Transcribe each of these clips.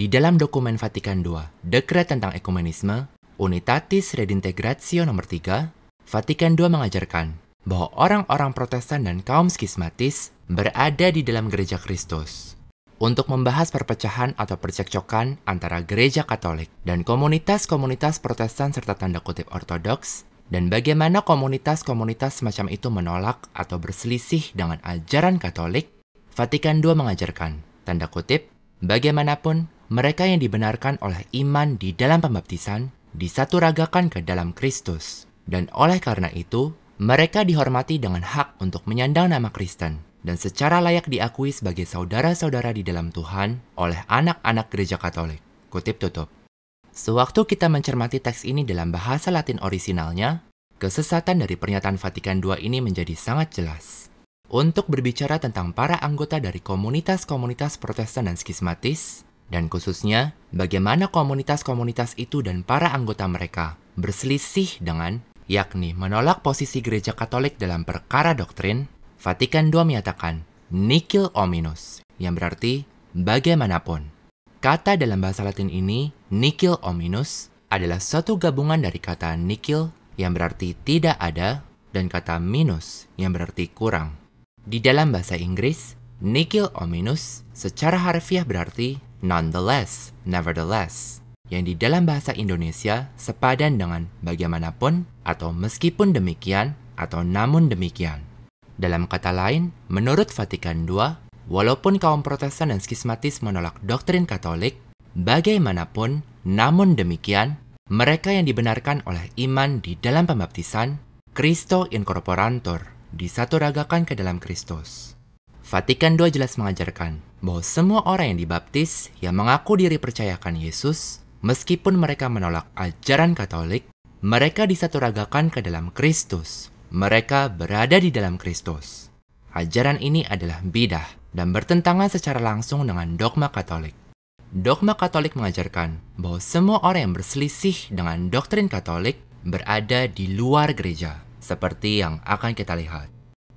Di dalam dokumen Vatikan II, Dekret tentang Ekumenisme, Unitatis Redintegratio nomor 3, Vatikan II mengajarkan bahwa orang-orang Protestan dan kaum skismatis berada di dalam Gereja Kristus. Untuk membahas perpecahan atau percekcokan antara Gereja Katolik dan komunitas-komunitas Protestan serta tanda kutip Ortodoks, dan bagaimana komunitas-komunitas semacam itu menolak atau berselisih dengan ajaran Katolik, Vatikan II mengajarkan, tanda kutip, bagaimanapun mereka yang dibenarkan oleh iman di dalam pembaptisan disaturagakan ke dalam Kristus, dan oleh karena itu, mereka dihormati dengan hak untuk menyandang nama Kristen dan secara layak diakui sebagai saudara-saudara di dalam Tuhan oleh anak-anak Gereja Katolik. Kutip tutup. Sewaktu kita mencermati teks ini dalam bahasa Latin orisinalnya, kesesatan dari pernyataan Vatikan II ini menjadi sangat jelas. Untuk berbicara tentang para anggota dari komunitas-komunitas Protestan dan skismatis, dan khususnya bagaimana komunitas-komunitas itu dan para anggota mereka berselisih dengan, yakni menolak posisi Gereja Katolik dalam perkara doktrin, Vatikan II menyatakan nihil hominus, yang berarti bagaimanapun. Kata dalam bahasa Latin ini, nihil hominus, adalah suatu gabungan dari kata nihil, yang berarti tidak ada, dan kata minus, yang berarti kurang. Di dalam bahasa Inggris, nihil hominus secara harfiah berarti nonetheless, nevertheless, yang di dalam bahasa Indonesia sepadan dengan bagaimanapun atau meskipun demikian atau namun demikian. Dalam kata lain, menurut Vatikan II, walaupun kaum Protestan dan skismatis menolak doktrin Katolik, bagaimanapun, namun demikian, mereka yang dibenarkan oleh iman di dalam pembaptisan, Christo incorporantur, disaturagakan ke dalam Kristus. Vatikan II jelas mengajarkan bahwa semua orang yang dibaptis yang mengaku diri percayakan Yesus, meskipun mereka menolak ajaran Katolik, mereka disaturagakan ke dalam Kristus. Mereka berada di dalam Kristus. Ajaran ini adalah bidah dan bertentangan secara langsung dengan dogma Katolik. Dogma Katolik mengajarkan bahwa semua orang yang berselisih dengan doktrin Katolik berada di luar gereja, seperti yang akan kita lihat.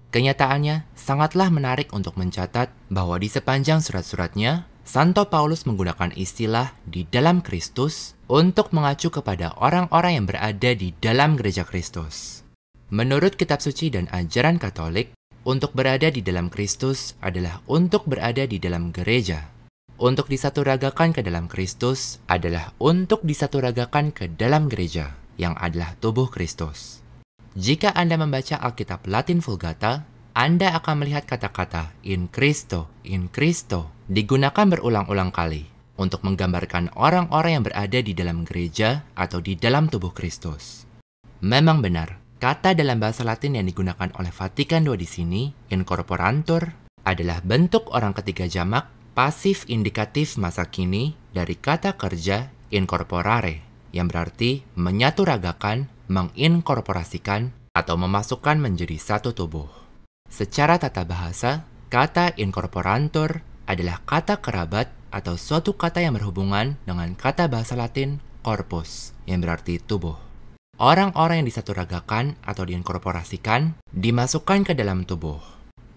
Kenyataannya, sangatlah menarik untuk mencatat bahwa di sepanjang surat-suratnya, Santo Paulus menggunakan istilah di dalam Kristus untuk mengacu kepada orang-orang yang berada di dalam Gereja Kristus. Menurut kitab suci dan ajaran Katolik, untuk berada di dalam Kristus adalah untuk berada di dalam gereja. Untuk disaturagakan ke dalam Kristus adalah untuk disaturagakan ke dalam gereja, yang adalah tubuh Kristus. Jika Anda membaca Alkitab Latin Vulgata, Anda akan melihat kata-kata in Christo digunakan berulang-ulang kali untuk menggambarkan orang-orang yang berada di dalam gereja atau di dalam tubuh Kristus. Memang benar, kata dalam bahasa Latin yang digunakan oleh Vatikan II di sini, incorporantur, adalah bentuk orang ketiga jamak pasif indikatif masa kini dari kata kerja incorporare, yang berarti menyaturagakan, menginkorporasikan, atau memasukkan menjadi satu tubuh. Secara tata bahasa, kata incorporantur adalah kata kerabat atau suatu kata yang berhubungan dengan kata bahasa Latin corpus, yang berarti tubuh. Orang-orang yang disaturagakan atau diinkorporasikan dimasukkan ke dalam tubuh.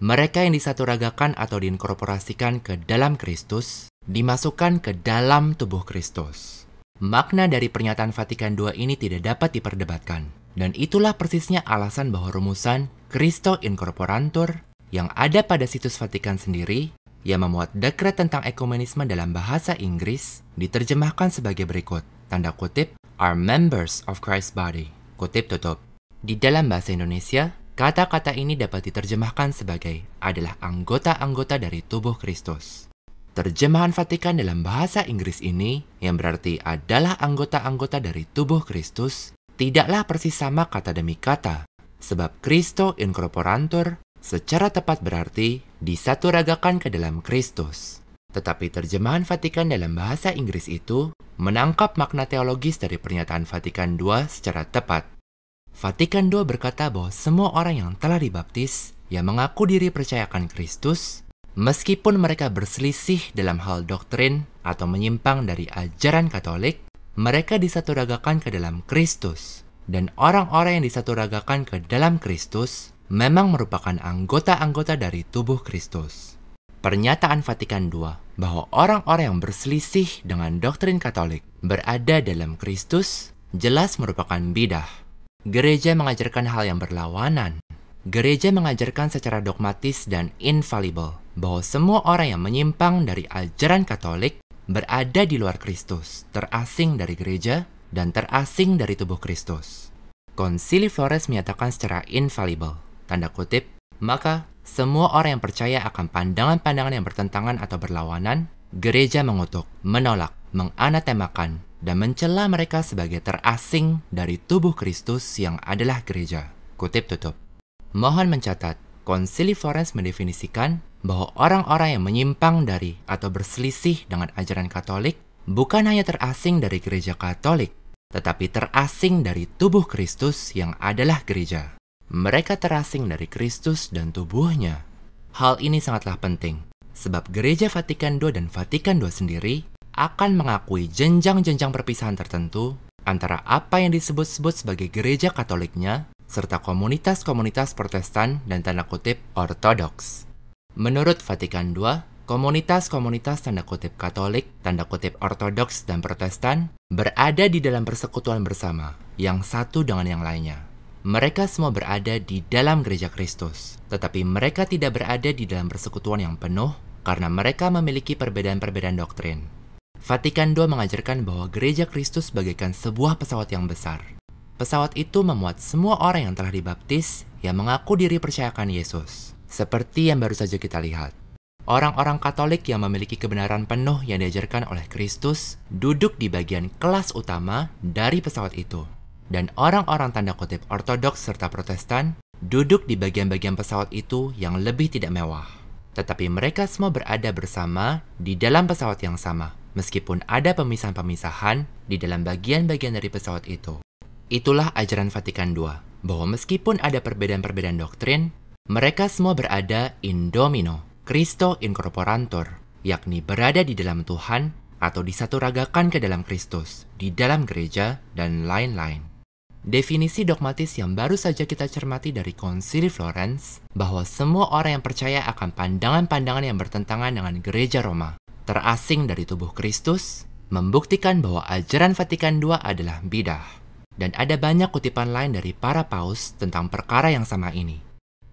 Mereka yang disaturagakan atau diinkorporasikan ke dalam Kristus dimasukkan ke dalam tubuh Kristus. Makna dari pernyataan Vatikan II ini tidak dapat diperdebatkan, dan itulah persisnya alasan bahwa rumusan Christo incorporantur yang ada pada situs Vatikan sendiri yang memuat dekret tentang ekumenisme dalam bahasa Inggris diterjemahkan sebagai berikut, tanda kutip, are members of Christ's body, kutip tutup. Di dalam bahasa Indonesia, kata-kata ini dapat diterjemahkan sebagai adalah anggota-anggota dari tubuh Kristus. Terjemahan Vatikan dalam bahasa Inggris ini, yang berarti adalah anggota-anggota dari tubuh Kristus, tidaklah persis sama kata demi kata, sebab Christo incorporantur secara tepat berarti disaturagakan ke dalam Kristus. Tetapi terjemahan Vatikan dalam bahasa Inggris itu menangkap makna teologis dari pernyataan Vatikan II secara tepat. Vatikan II berkata bahwa semua orang yang telah dibaptis, yang mengaku diri percayakan Kristus, meskipun mereka berselisih dalam hal doktrin atau menyimpang dari ajaran Katolik, mereka disaturagakan ke dalam Kristus. Dan orang-orang yang disaturagakan ke dalam Kristus memang merupakan anggota-anggota dari tubuh Kristus. Pernyataan Vatikan II bahwa orang-orang yang berselisih dengan doktrin Katolik berada dalam Kristus jelas merupakan bidah. Gereja mengajarkan hal yang berlawanan. Gereja mengajarkan secara dogmatis dan infalibel bahwa semua orang yang menyimpang dari ajaran Katolik berada di luar Kristus, terasing dari gereja, dan terasing dari tubuh Kristus. Konsili Flores menyatakan secara infalibel, tanda kutip, maka semua orang yang percaya akan pandangan-pandangan yang bertentangan atau berlawanan, gereja mengutuk, menolak, menganatemakan, dan mencela mereka sebagai terasing dari tubuh Kristus yang adalah gereja. Kutip tutup. Mohon mencatat, Konsili Flores mendefinisikan bahwa orang-orang yang menyimpang dari atau berselisih dengan ajaran Katolik bukan hanya terasing dari gereja Katolik, tetapi terasing dari tubuh Kristus yang adalah gereja. Mereka terasing dari Kristus dan tubuhnya. Hal ini sangatlah penting, sebab Gereja Vatikan II dan Vatikan II sendiri akan mengakui jenjang-jenjang perpisahan tertentu antara apa yang disebut-sebut sebagai gereja Katoliknya serta komunitas-komunitas Protestan dan tanda kutip Ortodoks. Menurut Vatikan II, komunitas-komunitas tanda kutip Katolik, tanda kutip Ortodoks, dan Protestan berada di dalam persekutuan bersama, yang satu dengan yang lainnya. Mereka semua berada di dalam gereja Kristus, tetapi mereka tidak berada di dalam persekutuan yang penuh karena mereka memiliki perbedaan-perbedaan doktrin. Vatikan II mengajarkan bahwa gereja Kristus bagaikan sebuah pesawat yang besar. Pesawat itu memuat semua orang yang telah dibaptis yang mengaku diri percayakan Yesus. Seperti yang baru saja kita lihat. Orang-orang Katolik yang memiliki kebenaran penuh yang diajarkan oleh Kristus duduk di bagian kelas utama dari pesawat itu. Dan orang-orang tanda kutip Ortodoks serta Protestan duduk di bagian-bagian pesawat itu yang lebih tidak mewah. Tetapi mereka semua berada bersama di dalam pesawat yang sama, meskipun ada pemisahan-pemisahan di dalam bagian-bagian dari pesawat itu. Itulah ajaran Vatikan II, bahwa meskipun ada perbedaan-perbedaan doktrin, mereka semua berada in domino, Christo incorporantur, yakni berada di dalam Tuhan atau disaturagakan ke dalam Kristus, di dalam gereja, dan lain-lain. Definisi dogmatis yang baru saja kita cermati dari Konsili Florence, bahwa semua orang yang percaya akan pandangan-pandangan yang bertentangan dengan gereja Roma, terasing dari tubuh Kristus, membuktikan bahwa ajaran Vatikan II adalah bidah. Dan ada banyak kutipan lain dari para paus tentang perkara yang sama ini.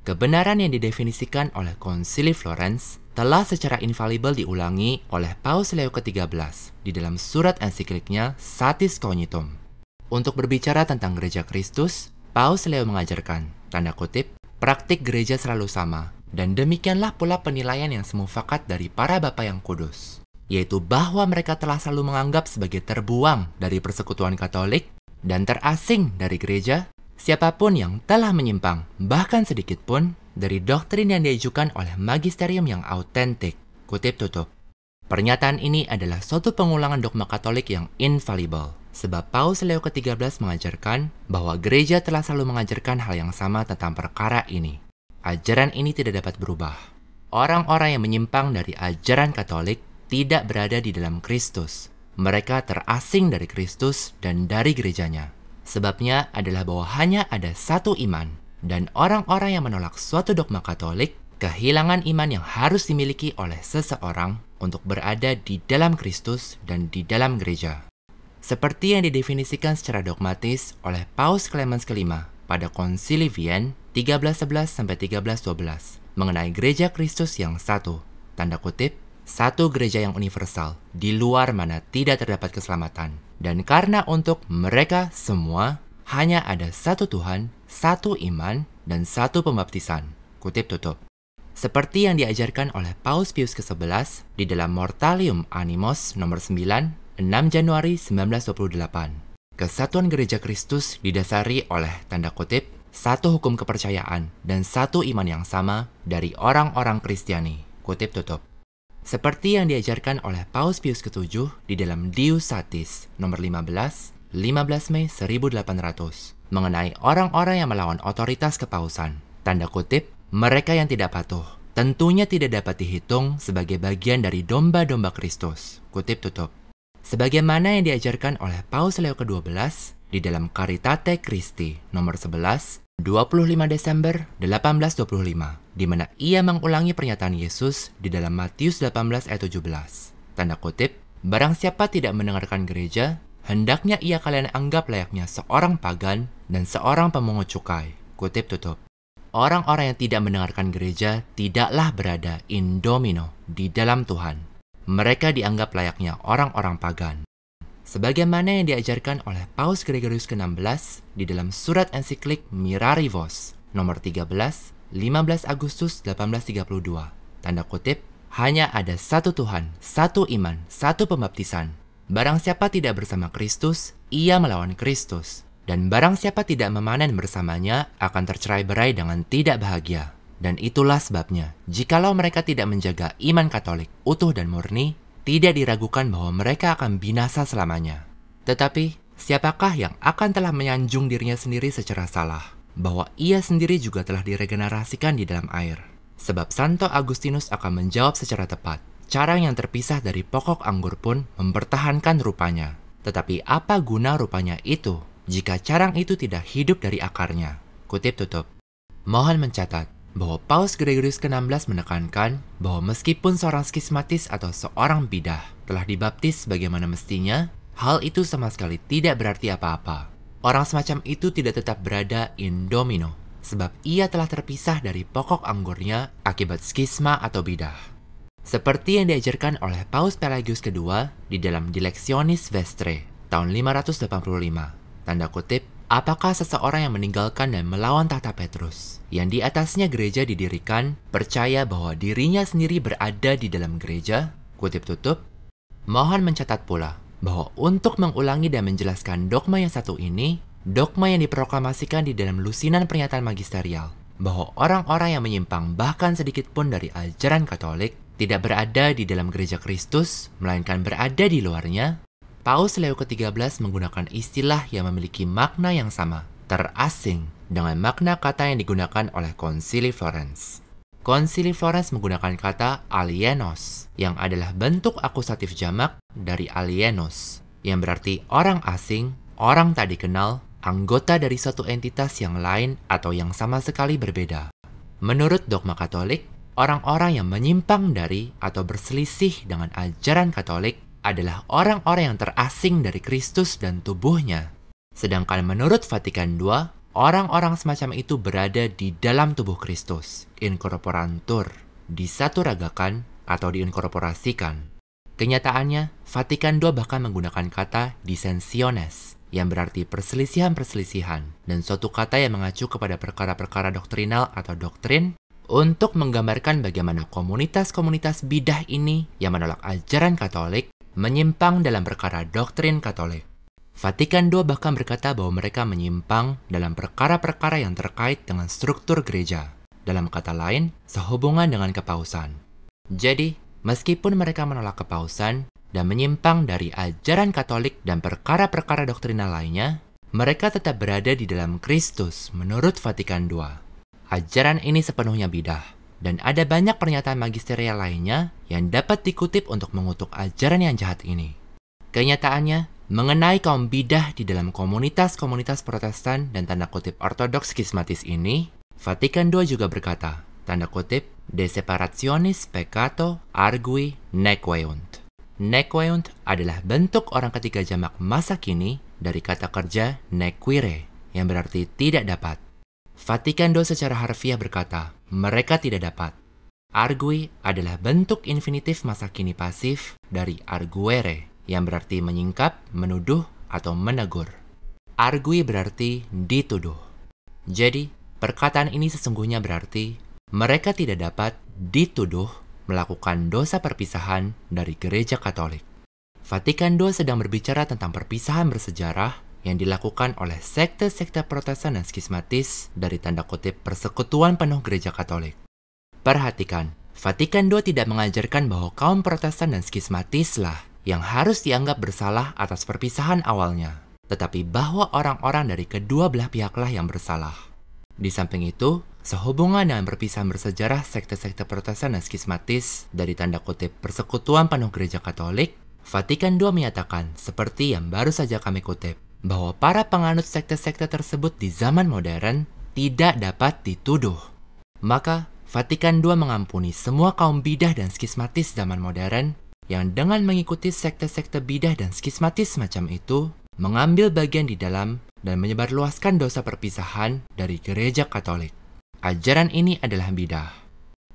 Kebenaran yang didefinisikan oleh Konsili Florence telah secara infalibel diulangi oleh Paus Leo ke-13 di dalam surat ensikliknya Satis Cognitum. Untuk berbicara tentang gereja Kristus, Paus Leo mengajarkan, tanda kutip, praktik gereja selalu sama, dan demikianlah pula penilaian yang semufakat dari para bapa yang kudus, yaitu bahwa mereka telah selalu menganggap sebagai terbuang dari persekutuan Katolik dan terasing dari gereja siapapun yang telah menyimpang, bahkan sedikit pun, dari doktrin yang diajukan oleh magisterium yang autentik. Kutip tutup. Pernyataan ini adalah suatu pengulangan dogma Katolik yang infalibel, sebab Paus Leo ke-13 mengajarkan bahwa gereja telah selalu mengajarkan hal yang sama tentang perkara ini. Ajaran ini tidak dapat berubah. Orang-orang yang menyimpang dari ajaran Katolik tidak berada di dalam Kristus. Mereka terasing dari Kristus dan dari gerejanya. Sebabnya adalah bahwa hanya ada satu iman, dan orang-orang yang menolak suatu dogma Katolik kehilangan iman yang harus dimiliki oleh seseorang untuk berada di dalam Kristus dan di dalam gereja. Seperti yang didefinisikan secara dogmatis oleh Paus Clemens V pada Konsili Vienne 1311-1312 mengenai gereja Kristus yang satu, tanda kutip, satu gereja yang universal, di luar mana tidak terdapat keselamatan. Dan karena untuk mereka semua, hanya ada satu Tuhan, satu iman, dan satu pembaptisan. Kutip tutup. Seperti yang diajarkan oleh Paus Pius ke-11 di dalam Mortalium Animos nomor 9, 6 Januari 1928. Kesatuan Gereja Kristus didasari oleh, tanda kutip, satu hukum kepercayaan dan satu iman yang sama dari orang-orang Kristiani. Kutip tutup. Seperti yang diajarkan oleh Paus Pius ke-7 di dalam Deus Satis nomor 15 Mei 1800 mengenai orang-orang yang melawan otoritas kepausan. Tanda kutip, mereka yang tidak patuh tentunya tidak dapat dihitung sebagai bagian dari domba-domba Kristus. Kutip tutup. Sebagaimana yang diajarkan oleh Paus Leo ke-12 di dalam Caritate Christi nomor 11 25 Desember 1825, di mana ia mengulangi pernyataan Yesus di dalam Matius 18 ayat 17. Tanda kutip, barang siapa tidak mendengarkan gereja, hendaknya ia kalian anggap layaknya seorang pagan dan seorang pemungut cukai. Kutip tutup. Orang-orang yang tidak mendengarkan gereja tidaklah berada in domino, di dalam Tuhan. Mereka dianggap layaknya orang-orang pagan. Sebagaimana yang diajarkan oleh Paus Gregorius ke-16 di dalam surat ensiklik Mirari Vos, nomor 13, 15 Agustus 1832. Tanda kutip, hanya ada satu Tuhan, satu iman, satu pembaptisan. Barang siapa tidak bersama Kristus, ia melawan Kristus. Dan barang siapa tidak memanen bersamanya akan tercerai-berai dengan tidak bahagia. Dan itulah sebabnya, jikalau mereka tidak menjaga iman Katolik utuh dan murni, tidak diragukan bahwa mereka akan binasa selamanya. Tetapi, siapakah yang akan telah menyanjung dirinya sendiri secara salah? Bahwa ia sendiri juga telah diregenerasikan di dalam air. Sebab Santo Agustinus akan menjawab secara tepat. Carang yang terpisah dari pokok anggur pun mempertahankan rupanya. Tetapi apa guna rupanya itu jika carang itu tidak hidup dari akarnya? Kutip tutup. Mohon mencatat bahwa Paus Gregorius ke-16 menekankan bahwa meskipun seorang skismatis atau seorang bidah telah dibaptis bagaimana mestinya, hal itu sama sekali tidak berarti apa-apa. Orang semacam itu tidak tetap berada in domino, sebab ia telah terpisah dari pokok anggurnya akibat skisma atau bidah. Seperti yang diajarkan oleh Paus Pelagius II di dalam Dilectionis Vestre tahun 585. Tanda kutip, apakah seseorang yang meninggalkan dan melawan tahta Petrus, yang di atasnya gereja didirikan, percaya bahwa dirinya sendiri berada di dalam gereja? Kutip tutup. Mohon mencatat pula bahwa untuk mengulangi dan menjelaskan dogma yang satu ini, dogma yang diproklamasikan di dalam lusinan pernyataan magisterial, bahwa orang-orang yang menyimpang bahkan sedikit pun dari ajaran Katolik tidak berada di dalam gereja Kristus, melainkan berada di luarnya, Paus Leo ke-13 menggunakan istilah yang memiliki makna yang sama, terasing, dengan makna kata yang digunakan oleh Konsili Florence. Konsili Florence menggunakan kata alienos, yang adalah bentuk akusatif jamak dari alienus, yang berarti orang asing, orang tak dikenal, anggota dari suatu entitas yang lain atau yang sama sekali berbeda. Menurut dogma Katolik, orang-orang yang menyimpang dari atau berselisih dengan ajaran Katolik adalah orang-orang yang terasing dari Kristus dan tubuhnya. Sedangkan menurut Vatikan II, orang-orang semacam itu berada di dalam tubuh Kristus, incorporantur, disaturagakan atau diinkorporasikan. Kenyataannya, Vatikan II bahkan menggunakan kata dissensiones, yang berarti perselisihan-perselisihan, dan suatu kata yang mengacu kepada perkara-perkara doktrinal atau doktrin, untuk menggambarkan bagaimana komunitas-komunitas bidah ini yang menolak ajaran Katolik menyimpang dalam perkara doktrin Katolik. Vatikan II bahkan berkata bahwa mereka menyimpang dalam perkara-perkara yang terkait dengan struktur gereja, dalam kata lain, sehubungan dengan kepausan. Jadi, meskipun mereka menolak kepausan dan menyimpang dari ajaran Katolik dan perkara-perkara doktrinal lainnya, mereka tetap berada di dalam Kristus menurut Vatikan II. Ajaran ini sepenuhnya bidah. Dan ada banyak pernyataan magisterial lainnya yang dapat dikutip untuk mengutuk ajaran yang jahat ini. Kenyataannya, mengenai kaum bidah di dalam komunitas-komunitas Protestan dan tanda kutip ortodoks skismatis ini, Vatikan II juga berkata, tanda kutip, de separationis peccato argui nequeunt. Nequeunt adalah bentuk orang ketiga jamak masa kini dari kata kerja nequire, yang berarti tidak dapat. Vatikan II secara harfiah berkata, mereka tidak dapat. Argui adalah bentuk infinitif masa kini pasif dari arguere, yang berarti menyingkap, menuduh, atau menegur. Argui berarti dituduh. Jadi, perkataan ini sesungguhnya berarti, mereka tidak dapat dituduh melakukan dosa perpisahan dari gereja Katolik. Vatikan II sedang berbicara tentang perpisahan bersejarah yang dilakukan oleh sekte-sekte Protestan dan skismatis dari tanda kutip persekutuan penuh gereja Katolik. Perhatikan, Vatikan II tidak mengajarkan bahwa kaum Protestan dan skismatislah yang harus dianggap bersalah atas perpisahan awalnya, tetapi bahwa orang-orang dari kedua belah pihaklah yang bersalah. Di samping itu, sehubungan dengan perpisahan bersejarah sekte-sekte Protestan dan skismatis dari tanda kutip persekutuan penuh gereja Katolik, Vatikan II menyatakan, seperti yang baru saja kami kutip, bahwa para penganut sekte-sekte tersebut di zaman modern tidak dapat dituduh. Maka, Vatikan II mengampuni semua kaum bidah dan skismatis zaman modern yang dengan mengikuti sekte-sekte bidah dan skismatis semacam itu, mengambil bagian di dalam dan menyebarluaskan dosa perpisahan dari gereja Katolik. Ajaran ini adalah bidah.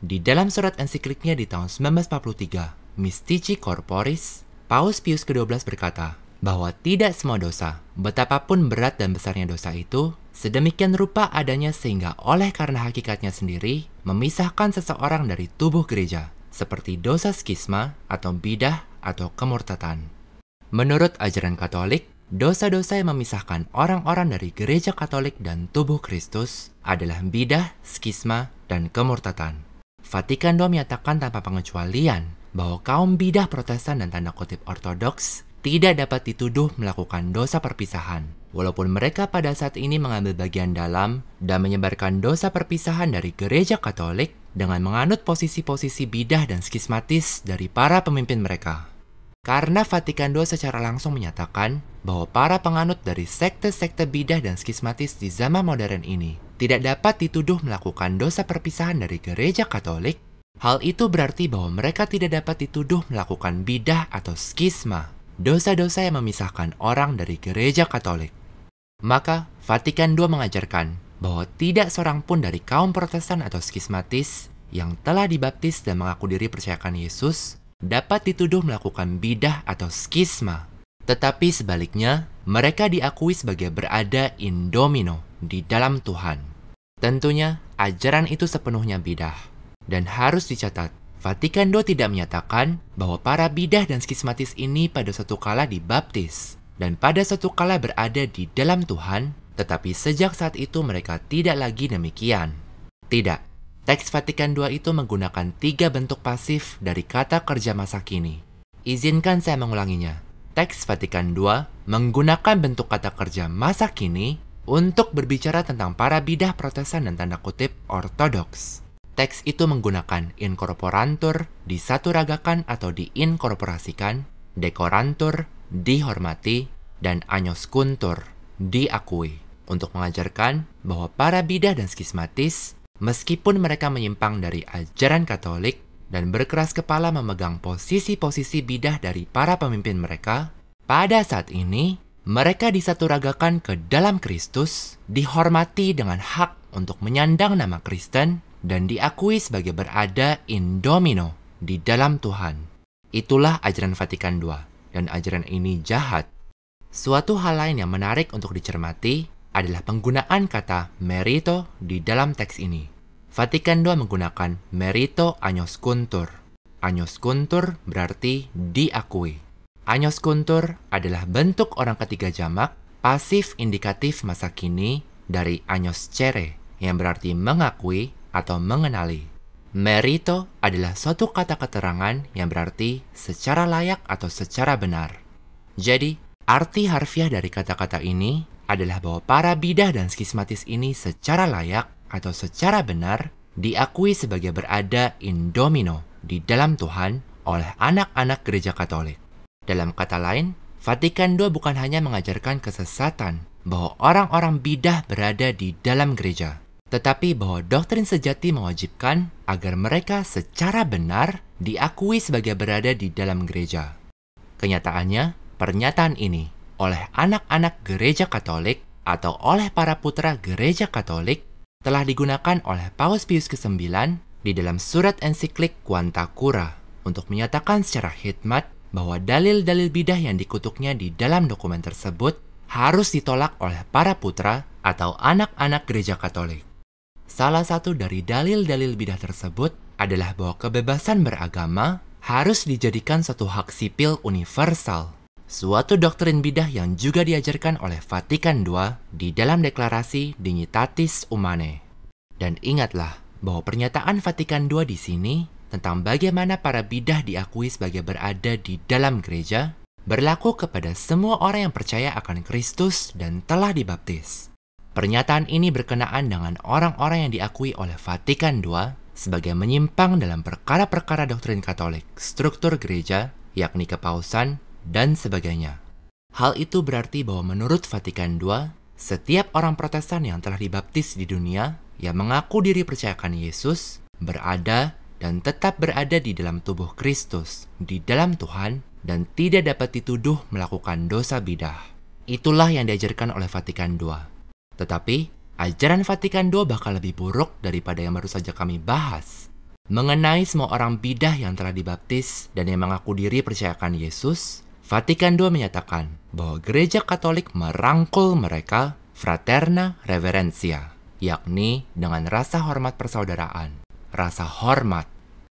Di dalam surat ensikliknya di tahun 1943, Mystici Corporis, Paus Pius ke-12 berkata bahwa tidak semua dosa, betapapun berat dan besarnya dosa itu, sedemikian rupa adanya sehingga oleh karena hakikatnya sendiri, memisahkan seseorang dari tubuh gereja, seperti dosa skisma atau bidah atau kemurtatan. Menurut ajaran Katolik, dosa-dosa yang memisahkan orang-orang dari gereja Katolik dan tubuh Kristus adalah bidah, skisma, dan kemurtatan. Vatikan II menyatakan tanpa pengecualian bahwa kaum bidah Protestan dan tanda kutip Ortodoks tidak dapat dituduh melakukan dosa perpisahan, walaupun mereka pada saat ini mengambil bagian dalam dan menyebarkan dosa perpisahan dari gereja Katolik dengan menganut posisi-posisi bidah dan skismatis dari para pemimpin mereka. Karena Vatikan II secara langsung menyatakan bahwa para penganut dari sekte-sekte bidah dan skismatis di zaman modern ini tidak dapat dituduh melakukan dosa perpisahan dari gereja Katolik, hal itu berarti bahwa mereka tidak dapat dituduh melakukan bidah atau skisma, dosa-dosa yang memisahkan orang dari gereja Katolik. Maka, Vatikan II mengajarkan bahwa tidak seorang pun dari kaum Protestan atau skismatis yang telah dibaptis dan mengaku diri percayakan Yesus dapat dituduh melakukan bidah atau skisma. Tetapi sebaliknya, mereka diakui sebagai berada in domino, di dalam Tuhan. Tentunya, ajaran itu sepenuhnya bidah. Dan harus dicatat, Vatikan II tidak menyatakan bahwa para bidah dan skismatis ini pada suatu kala dibaptis dan pada suatu kala berada di dalam Tuhan, tetapi sejak saat itu mereka tidak lagi demikian. Tidak, teks Vatikan II itu menggunakan 3 bentuk pasif dari kata kerja masa kini. Izinkan saya mengulanginya. Teks Vatikan II menggunakan bentuk kata kerja masa kini untuk berbicara tentang para bidah Protestan dan tanda kutip Ortodoks. Teks itu menggunakan incorporantur, disaturagakan atau diinkorporasikan, decorantur, dihormati, dan agnoscuntur, diakui, untuk mengajarkan bahwa para bidah dan skismatis, meskipun mereka menyimpang dari ajaran Katolik dan berkeras kepala memegang posisi-posisi bidah dari para pemimpin mereka, pada saat ini mereka disaturagakan ke dalam Kristus, dihormati dengan hak untuk menyandang nama Kristen, dan diakui sebagai berada in domino, di dalam Tuhan. Itulah ajaran Vatikan II, dan ajaran ini jahat. Suatu hal lain yang menarik untuk dicermati adalah penggunaan kata merito di dalam teks ini. Vatikan II menggunakan merito agnoscuntur. Agnoscuntur berarti diakui. Agnoscuntur adalah bentuk orang ketiga jamak pasif indikatif masa kini dari agnoscere yang berarti mengakui atau mengenali. Merito adalah suatu kata keterangan yang berarti secara layak atau secara benar. Jadi, arti harfiah dari kata-kata ini adalah bahwa para bidah dan skismatis ini secara layak atau secara benar diakui sebagai berada in domino, di dalam Tuhan, oleh anak-anak gereja Katolik. Dalam kata lain, Vatikan II bukan hanya mengajarkan kesesatan bahwa orang-orang bidah berada di dalam gereja, tetapi bahwa doktrin sejati mewajibkan agar mereka secara benar diakui sebagai berada di dalam gereja. Kenyataannya, pernyataan ini oleh anak-anak gereja Katolik atau oleh para putra gereja Katolik telah digunakan oleh Paus Pius ke-9 di dalam surat ensiklik Quanta Cura untuk menyatakan secara hikmat bahwa dalil-dalil bidah yang dikutuknya di dalam dokumen tersebut harus ditolak oleh para putra atau anak-anak gereja Katolik. Salah satu dari dalil-dalil bidah tersebut adalah bahwa kebebasan beragama harus dijadikan suatu hak sipil universal, suatu doktrin bidah yang juga diajarkan oleh Vatikan II di dalam deklarasi Dignitatis Humanae. Dan ingatlah bahwa pernyataan Vatikan II di sini tentang bagaimana para bidah diakui sebagai berada di dalam gereja berlaku kepada semua orang yang percaya akan Kristus dan telah dibaptis. Pernyataan ini berkenaan dengan orang-orang yang diakui oleh Vatikan II sebagai menyimpang dalam perkara-perkara doktrin Katolik, struktur gereja, yakni kepausan, dan sebagainya. Hal itu berarti bahwa menurut Vatikan II, setiap orang Protestan yang telah dibaptis di dunia, yang mengaku diri percayakan Yesus, berada dan tetap berada di dalam tubuh Kristus, di dalam Tuhan, dan tidak dapat dituduh melakukan dosa bidah. Itulah yang diajarkan oleh Vatikan II. Tetapi, ajaran Vatikan II bahkan lebih buruk daripada yang baru saja kami bahas. Mengenai semua orang bidah yang telah dibaptis dan yang mengaku diri percayakan Yesus, Vatikan II menyatakan bahwa Gereja Katolik merangkul mereka fraterna reverentia, yakni dengan rasa hormat persaudaraan. Rasa hormat.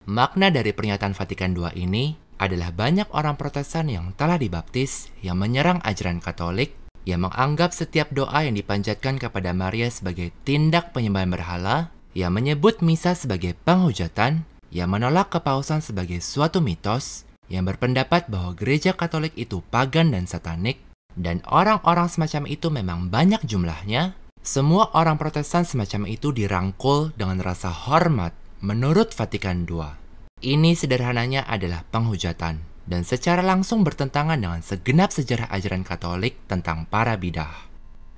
Makna dari pernyataan Vatikan II ini adalah banyak orang Protestan yang telah dibaptis yang menyerang ajaran Katolik, yang menganggap setiap doa yang dipanjatkan kepada Maria sebagai tindak penyembahan berhala, yang menyebut misa sebagai penghujatan, yang menolak kepausan sebagai suatu mitos, yang berpendapat bahwa gereja Katolik itu pagan dan satanik, dan orang-orang semacam itu memang banyak jumlahnya. Semua orang Protestan semacam itu dirangkul dengan rasa hormat menurut Vatikan II. Ini sederhananya adalah penghujatan, dan secara langsung bertentangan dengan segenap sejarah ajaran Katolik tentang para bidah.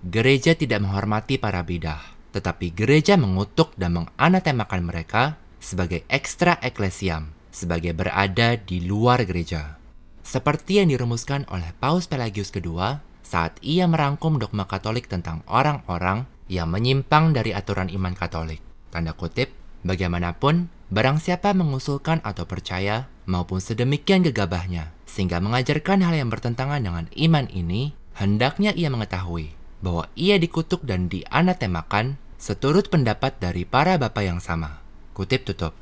Gereja tidak menghormati para bidah, tetapi gereja mengutuk dan menganatemakan mereka sebagai extra ecclesiam, sebagai berada di luar gereja. Seperti yang dirumuskan oleh Paus Pelagius II saat ia merangkum dogma Katolik tentang orang-orang yang menyimpang dari aturan iman Katolik. Tanda kutip, bagaimanapun, barang siapa mengusulkan atau percaya maupun sedemikian gegabahnya sehingga mengajarkan hal yang bertentangan dengan iman ini, hendaknya ia mengetahui bahwa ia dikutuk dan dianatemakan seturut pendapat dari para bapa yang sama. Kutip tutup.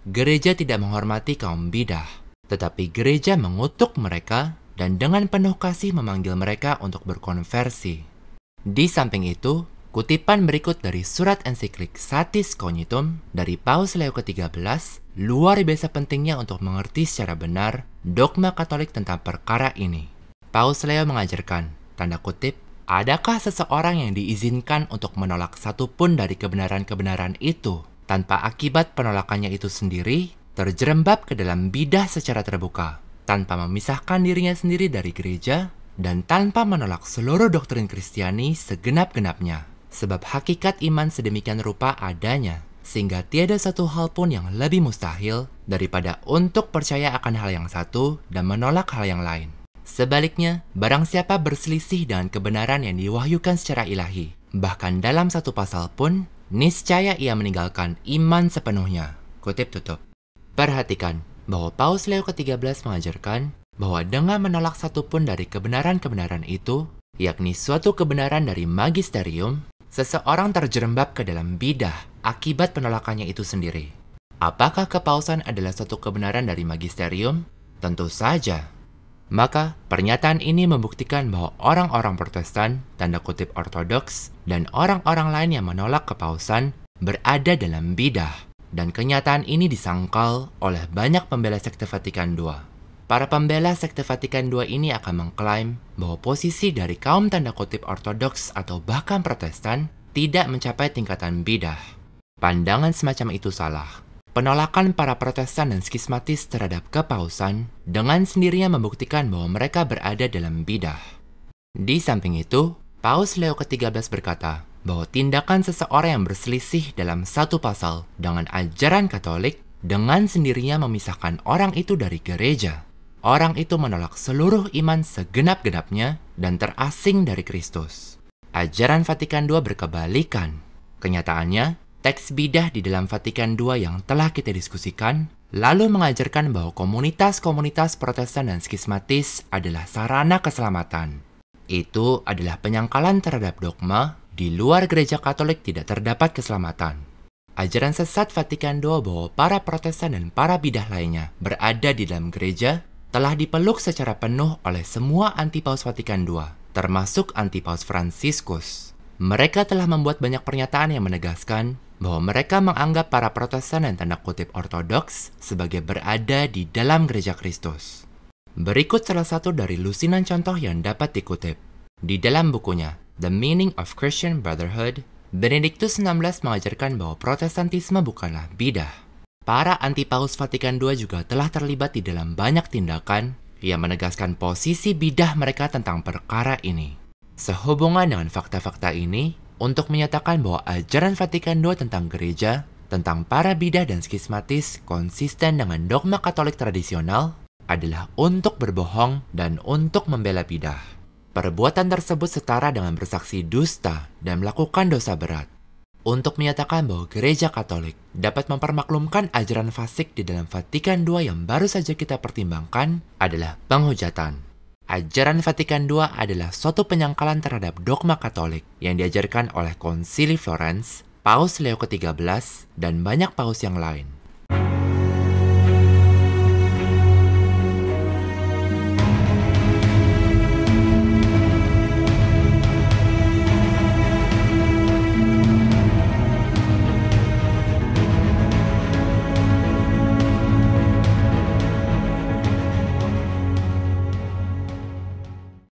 Gereja tidak menghormati kaum bidah, tetapi gereja mengutuk mereka dan dengan penuh kasih memanggil mereka untuk berkonversi. Di samping itu, kutipan berikut dari surat ensiklik Satis Cognitum dari Paus Leo ke-13 luar biasa pentingnya untuk mengerti secara benar dogma Katolik tentang perkara ini. Paus Leo mengajarkan, tanda kutip, adakah seseorang yang diizinkan untuk menolak satupun dari kebenaran-kebenaran itu tanpa akibat penolakannya itu sendiri terjerembab ke dalam bidah secara terbuka, tanpa memisahkan dirinya sendiri dari gereja dan tanpa menolak seluruh doktrin Kristiani segenap-genapnya. Sebab hakikat iman sedemikian rupa adanya, sehingga tiada satu hal pun yang lebih mustahil daripada untuk percaya akan hal yang satu dan menolak hal yang lain. Sebaliknya, barang siapa berselisih dengan kebenaran yang diwahyukan secara ilahi, bahkan dalam satu pasal pun, niscaya ia meninggalkan iman sepenuhnya. Kutip tutup. Perhatikan bahwa Paus Leo ke-13 mengajarkan bahwa dengan menolak satupun dari kebenaran-kebenaran itu, yakni suatu kebenaran dari magisterium, seseorang terjerembab ke dalam bidah akibat penolakannya itu sendiri. Apakah kepausan adalah suatu kebenaran dari magisterium? Tentu saja. Maka, pernyataan ini membuktikan bahwa orang-orang Protestan, tanda kutip ortodoks, dan orang-orang lain yang menolak kepausan berada dalam bidah. Dan kenyataan ini disangkal oleh banyak pembela sekte Vatikan II. Para pembela sekte Vatikan II ini akan mengklaim bahwa posisi dari kaum tanda kutip ortodoks atau bahkan Protestan tidak mencapai tingkatan bidah. Pandangan semacam itu salah. Penolakan para Protestan dan skismatis terhadap kepausan dengan sendirinya membuktikan bahwa mereka berada dalam bidah. Di samping itu, Paus Leo ke-13 berkata bahwa tindakan seseorang yang berselisih dalam satu pasal dengan ajaran Katolik dengan sendirinya memisahkan orang itu dari gereja. Orang itu menolak seluruh iman segenap-genapnya dan terasing dari Kristus. Ajaran Vatikan II berkebalikan. Kenyataannya, teks bidah di dalam Vatikan II yang telah kita diskusikan lalu mengajarkan bahwa komunitas-komunitas Protestan dan skismatis adalah sarana keselamatan. Itu adalah penyangkalan terhadap dogma, di luar gereja Katolik tidak terdapat keselamatan. Ajaran sesat Vatikan II bahwa para Protestan dan para bidah lainnya berada di dalam gereja telah dipeluk secara penuh oleh semua anti-Paus Vatikan II, termasuk anti-Paus Fransiskus. Mereka telah membuat banyak pernyataan yang menegaskan bahwa mereka menganggap para Protestan dan tanda kutip ortodoks sebagai berada di dalam gereja Kristus. Berikut salah satu dari lusinan contoh yang dapat dikutip. Di dalam bukunya, The Meaning of Christian Brotherhood, Benediktus XVI mengajarkan bahwa Protestantisme bukanlah bidah. Para anti-Paus Vatikan II juga telah terlibat di dalam banyak tindakan yang menegaskan posisi bidah mereka tentang perkara ini. Sehubungan dengan fakta-fakta ini, untuk menyatakan bahwa ajaran Vatikan II tentang gereja, tentang para bidah dan skismatis konsisten dengan dogma Katolik tradisional, adalah untuk berbohong dan untuk membela bidah. Perbuatan tersebut setara dengan bersaksi dusta dan melakukan dosa berat. Untuk menyatakan bahwa gereja Katolik dapat mempermaklumkan ajaran fasik di dalam Vatikan II yang baru saja kita pertimbangkan adalah penghujatan. Ajaran Vatikan II adalah suatu penyangkalan terhadap dogma Katolik yang diajarkan oleh Konsili Florence, Paus Leo ke-13, dan banyak paus yang lain.